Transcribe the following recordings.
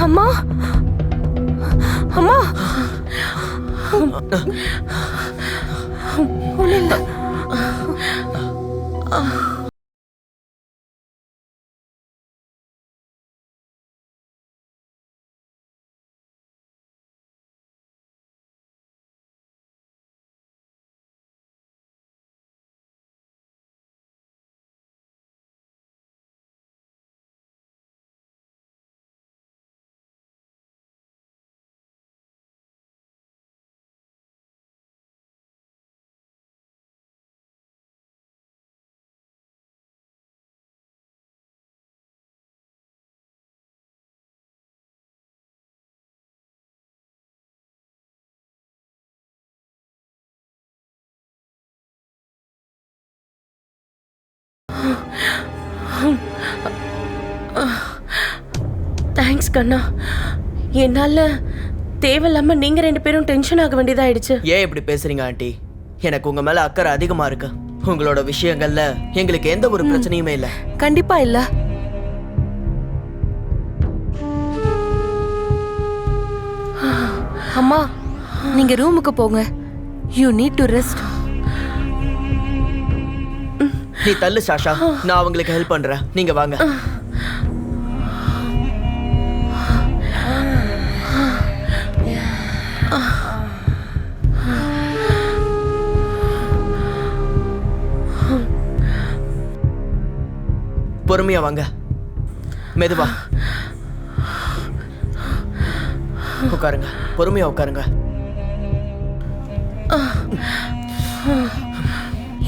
அம்மா அம்மா ஒண்ணும் இல்ல. தேங்க்ஸ் கண்ணா. என்னால தேவையில்லாம நீங்க 2 பேரும் டென்ஷன் ஆக வேண்டியதாயிடுச்சு. ஏன் இப்படி பேசுறீங்க ஆண்டி? எனக்கு உங்க மேல அக்கறை அதிகமா இருக்கு. உங்களோட விஷயங்கள்ல எங்களுக்கு எந்த ஒரு பிரச்சனையுமே இல்ல. கண்டிப்பா இல்ல. அம்மா நீங்க ரூமுக்கு போங்க. You need to rest. நீ தள்ளு சாஷா, நான் அவங்களுக்கு ஹெல்ப் பண்றேன். நீங்க வாங்க. பொறுமையா வாங்க, மெதுவா உட்காருங்க. பொறுமையா உட்காருங்க.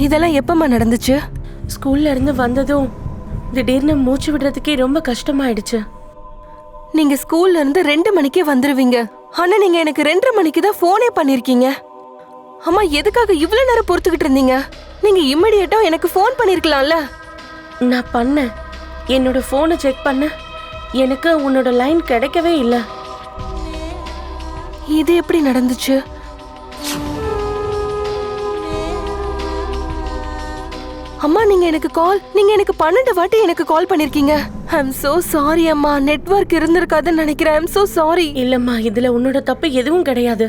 இதெல்லாம் எப்பமா நடந்துச்சு? ஸ்கூல்ல இருந்து வந்ததும் திடீர்னு மூச்சு விடுறதுக்கே ரொம்ப கஷ்டமாயிடுச்சு. நீங்க ஸ்கூல்ல இருந்து 2 மணிக்கே வந்துருவீங்க. ஆனா நீங்க எனக்கு 2:30 மணிக்கு தான் போனே பண்ணிருக்கீங்க. அம்மா எதுக்காக இவ்வளவு நேரம் பொறுத்துக்கிட்டு இருந்தீங்க? நீங்க இம்மிடியேட்டா எனக்கு போன் பண்ணிருக்கலாம்ல. நான் பண்ணேன். என்னோட போனை செக் பண்ண எனக்கு உன்னோட லைன் கிடைக்கவே இல்லை. இது எப்படி நடந்துச்சு? அம்மா நீங்க எனக்கு 12 வாட்டி எனக்கு கால் பண்ணிருக்கீங்க. ஐ அம் சோ சாரி அம்மா. நெட்வொர்க் இருந்திருக்காதுன்னு நினைக்கிறேன். ஐ அம் சோ சாரி. இல்லம்மா இதுல உன்னோட தப்பு எதுவும் கிடையாது.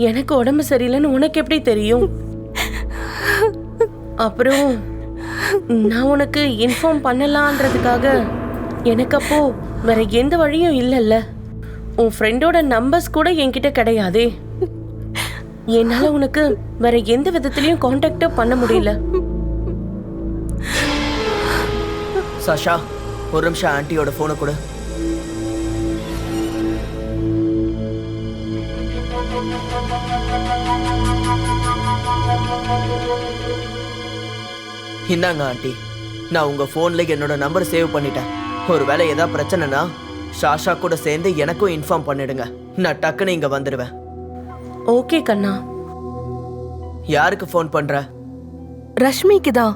எனக்கு உடம்பு சரியில்லைன்னு உனக்கு எப்படி தெரியும்? அப்புறம் நான் உனக்கு இன்ஃபார்ம் பண்ணலான்றதுக்காக எனக்கு அப்போ வேற எந்த வழியும் இல்லைல்ல. உன் ஃப்ரெண்டோட நம்பர்ஸ் கூட என்கிட்ட கிடையாதே. என்னால உனக்கு வேற எந்த விதத்திலையும் கான்டாக்டோ பண்ண முடியல. சாஷா ஒரு நிமிஷம் ஆன்ட்டியோட போனை கொடு. இந்தாங்க ஆண்டி, நான் உங்க போன்ல என்னோட நம்பர் சேவ் பண்ணிட்டேன். ஒருவேளை ஏதாவது பிரச்சனைனா சாஷா கூட சேர்ந்து எனக்கும் இன்ஃபார்ம் பண்ணிடுங்க. நான் டக்குன்னு இங்க வந்துடுவேன். ஓகே கண்ணா. யாருக்கு ஃபோன் பண்ற? ரஷ்மிக்கு தான்.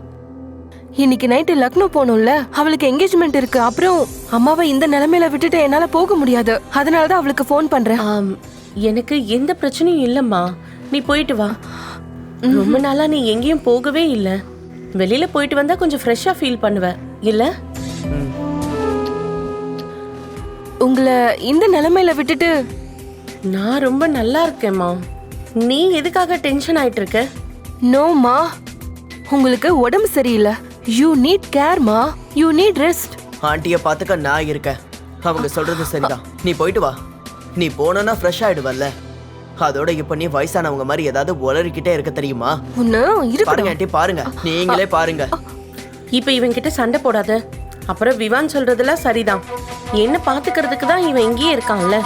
இன்னைக்கு நைட்டு லக்னோ போகணும்ல, அவளுக்கு என்கேஜ்மெண்ட் இருக்கு. அப்புறம் அம்மாவை இந்த நிலைமையில விட்டுட்டு என்னால போக முடியாது. அதனாலதான் அவளுக்கு ஃபோன் பண்றேன். எனக்கு எந்த பிரச்சனையும் இல்லம்மா, நீ போயிட்டு வா. ரொம்ப நாளா நீ எங்கேயும் போகவே இல்ல. வெளியில போயிட்டு வந்தா கொஞ்சம் ஃப்ரெஷ்ஷா ஃபீல் பண்ணுவ இல்ல? உங்களை இந்த நிலைமையில விட்டுட்டு நான் ரொம்ப நல்லா இருக்கேம்மா. நீ எதுக்காக டென்ஷன் ஆயிட்டு இருக்க? நோமா, உங்களுக்கு உடம்பு சரியில்லை. யூ நீட் கேர் மா. You need rest. ஆண்டிய பாத்துக்க நான் இருக்கேன். அவங்க சொல்றது சரிதான். நீ போயிட்டு வா. நீ போனா ஃப்ரெஷ் ஆயிடுவல்ல. அதோட இப்ப நீ வயசானவங்க மாதிரி ஏதாவது உளறிக்கிட்டே இருக்க தெரியுமா? பாருங்க ஆண்டி, பாருங்க, நீங்களே பாருங்க. இப்ப இவன் கிட்ட சண்டை போடாத. அப்புறம் விவான் சொல்றதெல்லாம் சரிதான். என்ன பாத்துக்கிறதுக்கு தான் இவன் இங்கேயே இருக்கான்ல.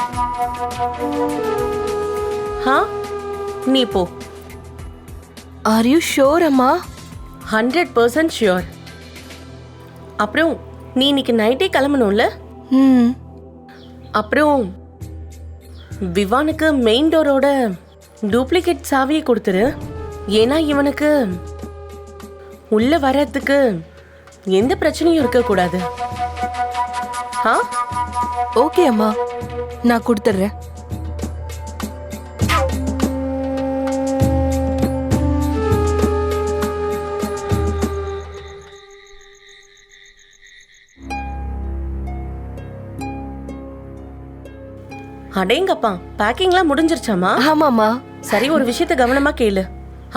நீ போ. ஆர் யூ ஷூர் அம்மா? 100% ஷூர். அப்புறம் நீ இன்னைக்கு நைட்டே கிளம்பணும்ல? அப்புறம் விவானுக்கு மெயின் டோரோட டூப்ளிகேட் சாவியை கொடுத்துரு. ஏன்னா இவனுக்கு உள்ள வர்றதுக்கு எந்த பிரச்சனையும் இருக்கக்கூடாது. ஓகே அம்மா, நான் கொடுத்துட்றேன். அடேங்கப்பா, பேக்கிங்லாம் முடிஞ்சிருச்சாமா? ஆமாமா. சரி, ஒரு விஷயத்தை கவனமா கேளு.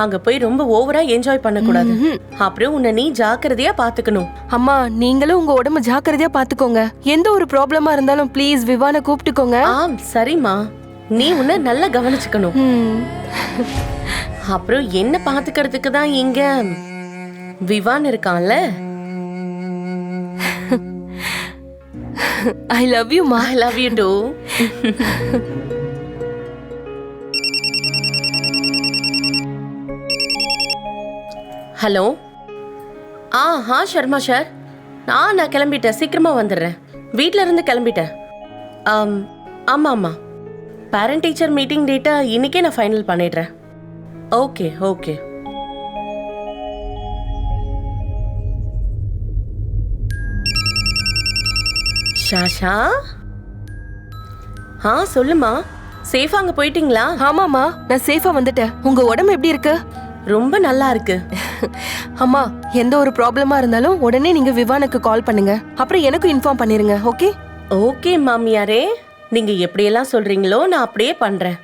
அங்க போய் ரொம்ப ஓவரா என்ஜாய் பண்ண கூடாது. அப்புறம் உன்னை நீ ஜாக்கிரதையா பாத்துக்கணும். அம்மா, நீங்களும் உங்க உடம்ப ஜாக்கிரதையா பாத்துக்கோங்க. எந்த ஒரு ப்ராப்ளமா இருந்தாலும் ப்ளீஸ் விவான கூப்பிட்டுக்கோங்க. சரிம்மா, நீ உன்னை நல்லா கவனிச்சுக்கணும். அப்புறம் என்ன பாத்துக்கிறதுக்கு தான் இங்க விவான் இருக்கான்ல. ஐ லவ் யூ மா. I love you too. Hello. Sharma sir, நான் கிளம்பிட்டேன். சீக்கிரமா வந்துடுறேன். வீட்ல இருந்து கிளம்பிட்டேன். ஆமா ஆமா, பேரண்ட் டீச்சர் மீட்டிங் டேட்டா இன்னைக்கே நான் ஃபைனல் பண்ணிடுறேன். Okay okay. ஷாஷா, சொல்லுமா. சேஃபா அங்க போயிட்டீங்களா? ஆமாமா, நான் சேஃபா வந்துட்டேன். உங்க உடம்பு எப்படி இருக்கு? ரொம்ப நல்லா இருக்கு. அம்மா, எந்த ஒரு ப்ராப்ளமா இருந்தாலும் உடனே நீங்க விவானுக்கு கால் பண்ணுங்க. அப்புறம் எனக்கு இன்ஃபார்ம் பண்ணிருங்க. ஓகே? ஓகே மாமியாரே, நீங்க எப்படியெல்லாம் சொல்றீங்களோ நான் அப்படியே பண்றேன்.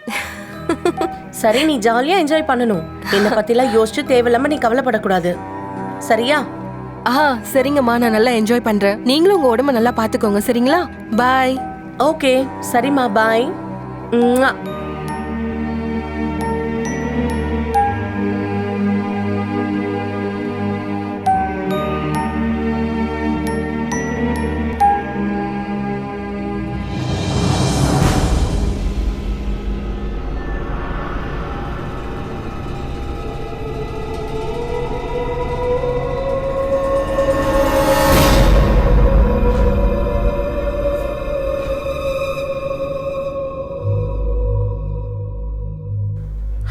சரி, நீ ஜாலியா என்ஜாய் பண்ணணும். என்ன பத்திலாம் யோசிச்சு தேவையில்லாம நீ கவலைப்படக்கூடாது. சரியா? சரிங்கம்மா, நான் நல்லா என்ஜாய் பண்றேன். நீங்களும் உங்க உடம்ப நல்லா பாத்துக்கோங்க. சரிங்களா? பாய். ஓகே, சரிம்மா, பாய்.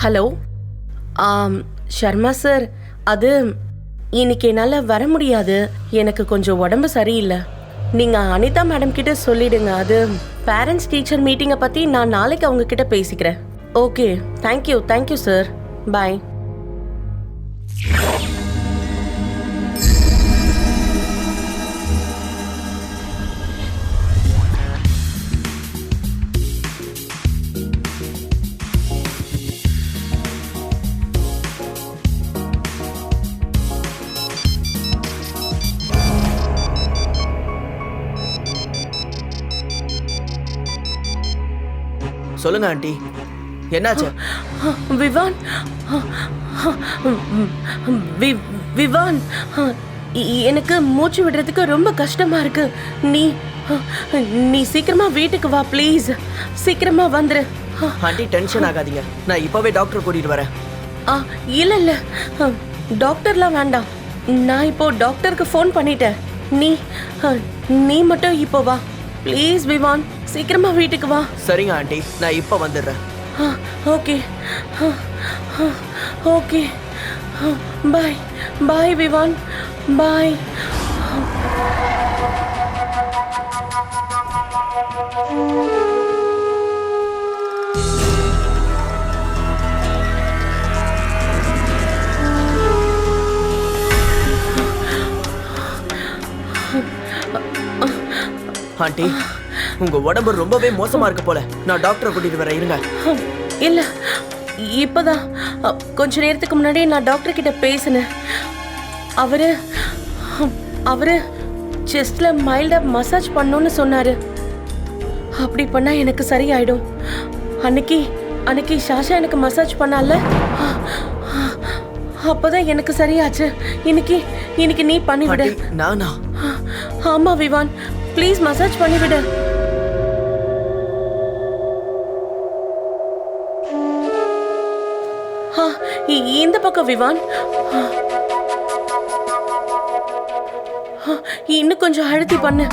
ஹலோ. ஷர்மா சார், அது இன்னைக்கு என்னால் வர முடியாது. எனக்கு கொஞ்சம் உடம்பு சரியில்லை. நீங்கள் அனிதா மேடம் கிட்ட சொல்லிடுங்க. அது பேரண்ட்ஸ் டீச்சர் மீட்டிங்கை பற்றி நான் நாளைக்கு அவங்க கிட்ட பேசிக்கிறேன். Okay, thank you sir. பாய். சொல்லுங்க ஆண்டி, என்னாச்சு? விவான், விவான், எனக்கு மூச்சு விடுறதுக்கு ரொம்ப கஷ்டமா இருக்கு. நீ சீக்கிரமா வீட்டுக்கு வா ப்ளீஸ். சீக்கிரமா வந்துரு. ஆண்டி, டென்ஷன் ஆகாதீங்க. நான் இப்பவே டாக்டர் கூட்டிட்டு வரேன். இல்ல, டாக்டர்லாம் வேண்டாம். நான் இப்போ டாக்டருக்கு ஃபோன் பண்ணிட்டேன். நீ மட்டும் இப்போ வா ப்ளீஸ். விவான், சீக்கிரமா வீட்டுக்கு வா. சரிங்க ஆண்டி, நான் இப்ப வந்துடுறேன். ஓகே ஓகே, பாய் பாய் விவான், பாய். ஆண்டி, உங்க உடம்பு ரொம்பவே மோசமா இருக்கு போல. நான் டாக்டரை கூட்டிட்டு வரேன், இருங்க. இல்ல, இப்பதான் கொஞ்ச நேரத்துக்கு முன்னாடி நான் டாக்டர் கிட்ட பேசினேன். அவரு செஸ்ட்ல மைல்டா மசாஜ் பண்ணணும்னு சொன்னாரு. அப்படி பண்ணா எனக்கு சரியாயிடும். அன்னைக்கு ஷாஷா எனக்கு மசாஜ் பண்ணால, அப்பதான் எனக்கு சரியாச்சு. இன்னைக்கு நீ பண்ணிவிடு. நானா? ஆமா விவான், ப்ளீஸ் மசாஜ் பண்ணிவிடு. இந்த பக்கம் விவான், இன்னும் கொஞ்சம் அழுத்தி பண்ணு.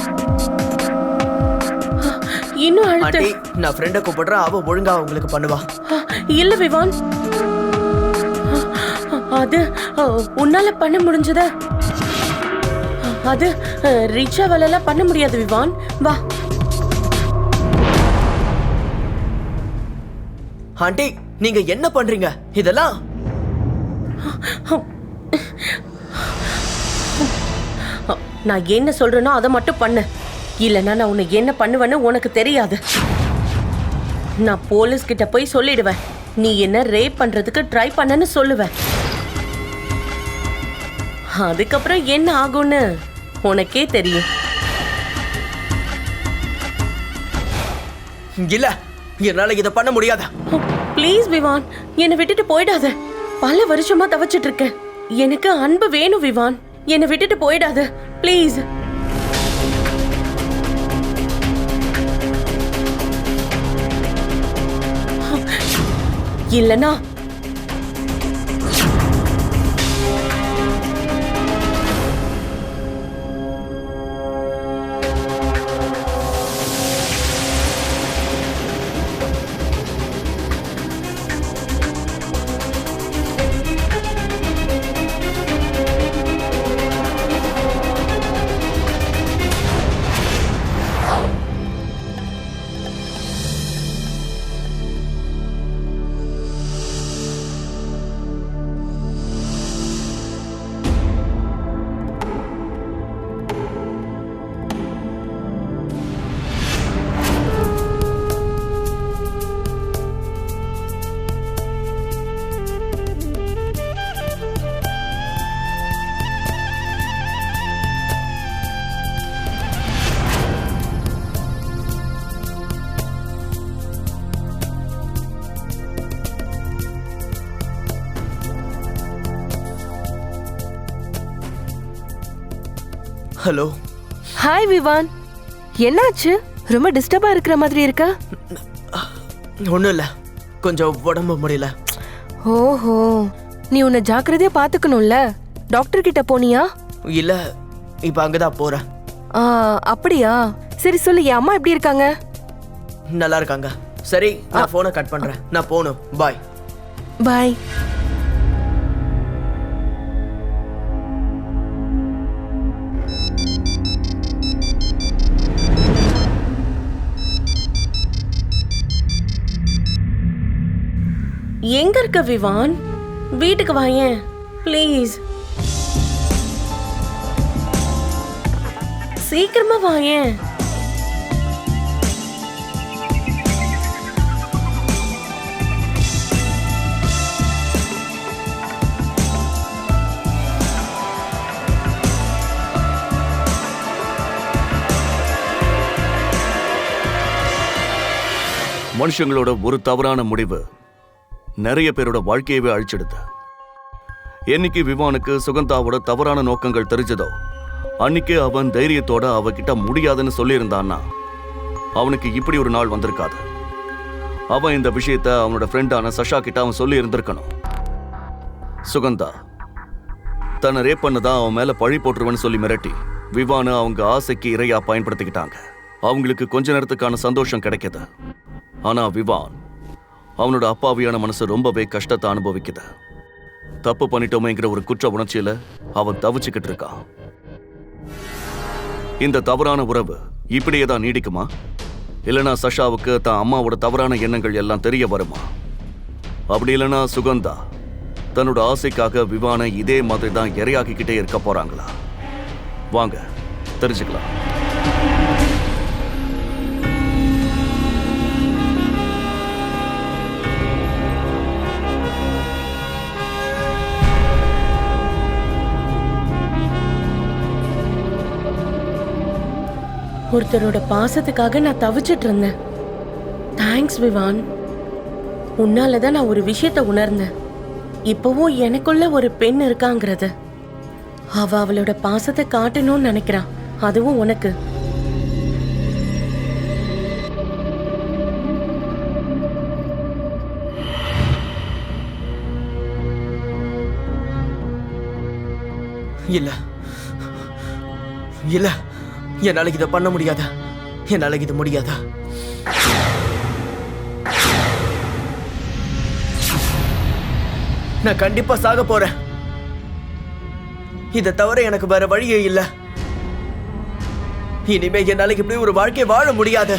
இன்னும் அழுத்து. நான் ஃப்ரெண்ட கூப்பிடுறேன், அவ ஒழுங்கா உங்களுக்கு பண்ணுவா. இல்ல விவான், அது உன்னால பண்ண முடிஞ்சத அது ரிச்சாவால பண்ண முடியாது விவான். வா. ஆண்டி, நீங்க என்ன பண்றீங்க? இதெல்லாம் நான் என்ன சொல்றேனோ அதை மட்டும் பண்ணு. இல்லைன்னா நான் உன்னை என்ன பண்ணுவேன்னு உனக்கு தெரியாது. நான் போலீஸ் கிட்ட போய் சொல்லிடுவேன். நீ என்ன ரேப் பண்றதுக்கு ட்ரை பண்ணன்னு சொல்லுவேன். அதுக்கப்புறம் என்ன ஆகும்னு உனக்கே தெரியும். இல்ல, என்னால இதை பண்ண முடியாத. ப்ளீஸ் விவான், என்னை விட்டுட்டு போயிடாத. பல வருஷமா தவச்சிட்டு இருக்கேன். எனக்கு அன்பு வேணும் விவான். என்னை விட்டுட்டு போயிடாத ப்ளீஸ். இல்லனா ஹலோ. ஹாய் விவான், என்னாச்சு? ரொம்ப டிஸ்டர்பா இருக்கிற மாதிரி இருக்க. ஒண்ணும் இல்ல, கொஞ்சம் உடம்பு முடியல. ஓஹோ, நீ உன்னை ஜாக்கிரதையா பாத்துக்கணும்ல. டாக்டர் கிட்ட போனியா? இல்ல, இப்ப அங்கதான் போறேன். அப்படியா? சரி சொல்லு, என் அம்மா எப்படி இருக்காங்க? நல்லா இருக்காங்க. சரி, நான் போனை கட் பண்றேன். நான் போகணும். பாய். பாய். எங்க இருக்க விவான்? வீட்டுக்கு வாயேன் ப்ளீஸ். சீக்கிரமா வாயேன். மனுஷங்களோட ஒரு தவறான முடிவு நிறைய பேரோட வாழ்க்கையவே அழிச்சிடுது. என்னைக்கு விவானுக்கு சுகந்தாவோட தவறான நோக்கங்கள் தெரிஞ்சதோ அன்னைக்கு அவன் தைரியத்தோட அவகிட்ட முடியாதுன்னு சொல்லியிருந்தான்னா அவனுக்கு இப்படி ஒரு நாள் வந்திருக்காது. அவன் இந்த விஷயத்த அவனோட ஃப்ரெண்டான சஷா கிட்ட அவன் சொல்லி இருந்திருக்கணும். சுகந்தா தன்னை ரேப் பண்ணதான் அவன் மேல பழி போட்டுருவன்னு சொல்லி மிரட்டி விவானை அவங்க ஆசைக்கு இரையா பயன்படுத்திக்கிட்டாங்க. அவங்களுக்கு கொஞ்ச நேரத்துக்கான சந்தோஷம் கிடைக்குது. ஆனா விவான் அவனோட அப்பாவியான மனசு ரொம்பவே கஷ்டத்தை அனுபவிக்குது. தப்பு பண்ணிட்டோமேங்கிற ஒரு குற்ற உணர்ச்சியில அவன் தவிச்சுக்கிட்டு இருக்கான். இந்த தவறான உறவு இப்படியே தான் நீடிக்குமா? இல்லைனா சஷாவுக்கு தான் அம்மாவோட தவறான எண்ணங்கள் எல்லாம் தெரிய வருமா? அப்படி இல்லைனா சுகந்தா தன்னோட ஆசைக்காக விவானை இதே மாதிரி தான் இரையாக்கிக்கிட்டே இருக்க போறாங்களா? வாங்க தெரிஞ்சுக்கலாம். ஒருத்தரோட பாசத்துக்காக நான் தவிச்சிட்டு இருந்தேன். தேங்க்ஸ் விவான். உன்னாலதான் நான் ஒரு விஷயத்த உணர்ந்தேன். இப்பவும் எனக்குள்ள ஒரு பெண் இருக்காங்கிறது. அவ அவளோட பாசத்தை காட்டணும்னு நினைக்கிறான். அதுவும் உனக்கு. இல்ல இல்ல, என்னால இதை பண்ண முடியாதா? என்னால இது முடியாதா? நான் கண்டிப்பா சாக போறேன். இதை தவிர எனக்கு வேற வழியே இல்ல. இனிமே என்னால இப்படி ஒரு வாழ்க்கை வாழ முடியாது.